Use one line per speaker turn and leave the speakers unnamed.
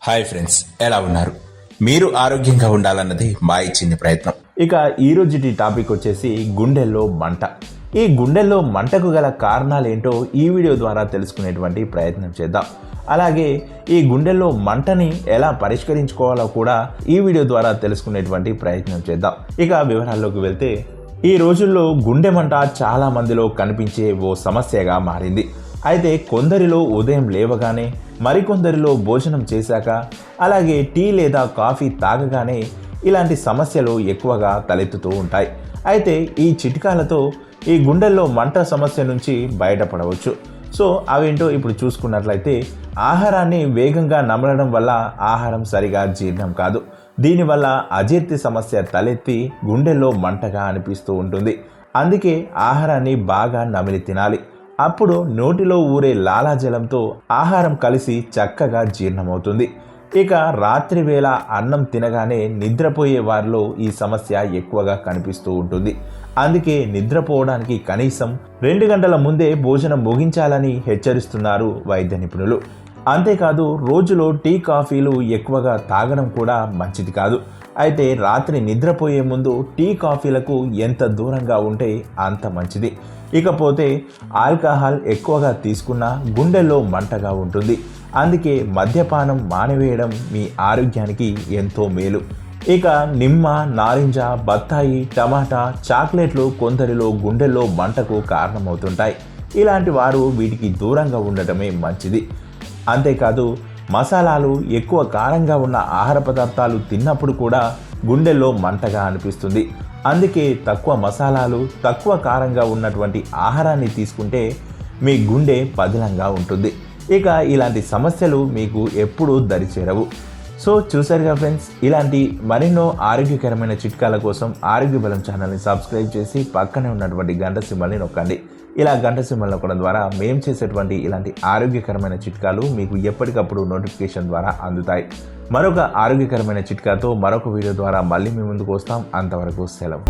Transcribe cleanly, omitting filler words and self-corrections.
Hi friends, ఎలా ఉన్నారు? మీరు ఆరోగ్యంగా ఉండాలన్నది మా చిన్న ప్రయత్నం.
ఇక ఈ రోజుటి టాపిక్ వచ్చేసి గుండెల్లో మంట. ఈ గుండెల్లో మంటకు గల కారణాలు ఏంటో ఈ వీడియో ద్వారా తెలుసుకునేటువంటి ప్రయత్నం చేద్దాం. అలాగే ఈ గుండెల్లో మంటని ఎలా పరిష్కరించుకోవాలో కూడా ఈ వీడియో ద్వారా తెలుసుకునేటువంటి ప్రయత్నం చేద్దాం. ఇక వివరాల్లోకి వెళ్తే, ఈ రోజుల్లో గుండె మంట చాలా మందిలో కనిపించే ఓ సమస్యగా మారింది. అయితే కొందరిలో ఉదయం లేవగానే, మరికొందరిలో భోజనం చేశాక, అలాగే టీ లేదా కాఫీ తాగగానే ఇలాంటి సమస్యలు ఎక్కువగా తలెత్తుతూ ఉంటాయి. అయితే ఈ చిట్కాలతో ఈ గుండెల్లో మంట సమస్య నుంచి బయటపడవచ్చు. సో అవేంటో ఇప్పుడు చూసుకున్నట్లయితే, ఆహారాన్ని వేగంగా నమలడం వల్ల ఆహారం సరిగా జీర్ణం కాదు. దీనివల్ల అజీర్తి సమస్య తలెత్తి గుండెల్లో మంటగా అనిపిస్తూ ఉంటుంది. అందుకే ఆహారాన్ని బాగా నమిలి తినాలి. అప్పుడు నోటిలో ఊరే లాలాజలంతో ఆహారం కలిసి చక్కగా జీర్ణమవుతుంది. ఇక రాత్రి వేళ అన్నం తినగానే నిద్రపోయే వారిలో ఈ సమస్య ఎక్కువగా కనిపిస్తూ ఉంటుంది. అందుకే నిద్రపోవడానికి కనీసం 2 గంటల ముందే భోజనం ముగించాలని హెచ్చరిస్తున్నారు వైద్య నిపుణులు. అంతేకాదు, రోజులో టీ కాఫీలు ఎక్కువగా తాగడం కూడా మంచిది కాదు. అయితే రాత్రి నిద్రపోయే ముందు టీ కాఫీలకు ఎంత దూరంగా ఉంటే అంత మంచిది. ఇకపోతే ఆల్కహాల్ ఎక్కువగా తీసుకున్నా గుండెల్లో మంటగా ఉంటుంది. అందుకే మద్యపానం మానివేయడం మీ ఆరోగ్యానికి ఎంతో మేలు. ఇక నిమ్మ, నారింజ, బత్తాయి, టమాటా, చాక్లెట్లు కొందరిలో గుండెల్లో మంటకు కారణమవుతుంటాయి. ఇలాంటి వారు వీటికి దూరంగా ఉండటమే మంచిది. అంతేకాదు, మసాలాలు, ఎక్కువ కారంగా ఉన్న ఆహార పదార్థాలు తిన్నప్పుడు కూడా గుండెల్లో మంటగా అనిపిస్తుంది. అందుకే తక్కువ మసాలాలు, తక్కువ కారంగా ఉన్నటువంటి ఆహారాన్ని తీసుకుంటే మీ గుండె పదిలంగా ఉంటుంది. ఇక ఇలాంటి సమస్యలు మీకు ఎప్పుడూ దరిచేరవు. సో చూసారుగా ఫ్రెండ్స్, ఇలాంటి మరెన్నో ఆరోగ్యకరమైన చిట్కాల కోసం ఆరోగ్య బలం ఛానల్ని సబ్స్క్రైబ్ చేసి పక్కనే ఉన్నటువంటి గంట సింబల్ని నొక్కండి. ఇలా గంట సింబల్ నొక్కడం ద్వారా మేము చేసేటువంటి ఇలాంటి ఆరోగ్యకరమైన చిట్కాలు మీకు ఎప్పటికప్పుడు నోటిఫికేషన్ ద్వారా అందుతాయి. మరొక ఆరోగ్యకరమైన చిట్కాతో మరొక వీడియో ద్వారా మళ్ళీ మీ ముందుకు వస్తాం. అంతవరకు సెలవు.